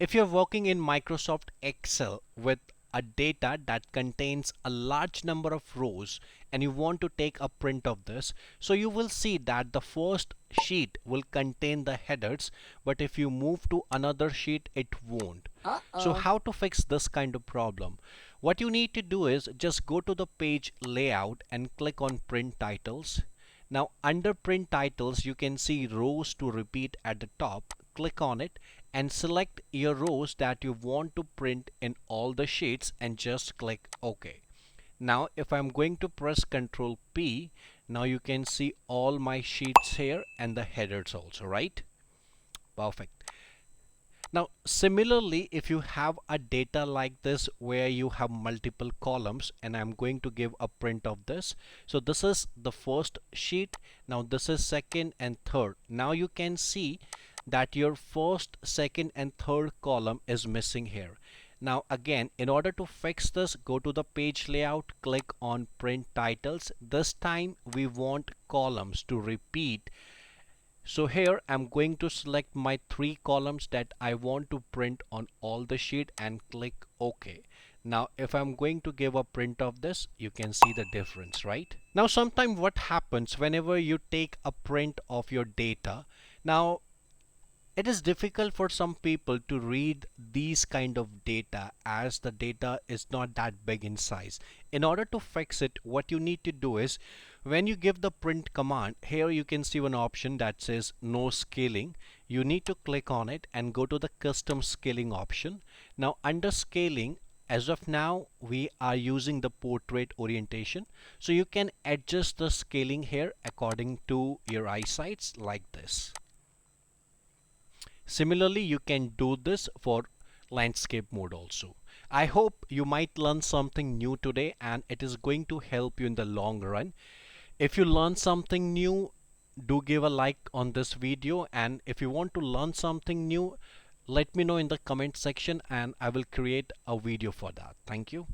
If you're working in Microsoft Excel with a data that contains a large number of rows and you want to take a print of this, so you will see that the first sheet will contain the headers, but if you move to another sheet it won't. So Uh-oh. how to fix this kind of problem? What you need to do is just go to the page layout and click on print titles. Now under print titles you can see rows to repeat at the top. Click on it and select your rows that you want to print in all the sheets and just click OK. Now if I'm going to press Ctrl P, now you can see all my sheets here and the headers also, right? Perfect. Now, similarly, if you have a data like this where you have multiple columns, and I'm going to give a print of this. So this is the first sheet. Now this is second and third. Now you can see that your first, second, and third column is missing here. Now again, in order to fix this, go to the page layout, click on print titles. This time we want columns to repeat. So here I'm going to select my 3 columns that I want to print on all the sheet and click OK. Now if I'm going to give a print of this, you can see the difference, right? Now sometimes what happens whenever you take a print of your data, now it is difficult for some people to read these kind of data as the data is not that big in size. In order to fix it, what you need to do is when you give the print command, here you can see one option that says no scaling. You need to click on it and go to the custom scaling option. Now under scaling, as of now we are using the portrait orientation, so you can adjust the scaling here according to your eyesight like this. Similarly, you can do this for landscape mode also. I hope you might learn something new today and it is going to help you in the long run. If you learn something new, do give a like on this video, and if you want to learn something new, let me know in the comment section and I will create a video for that. Thank you.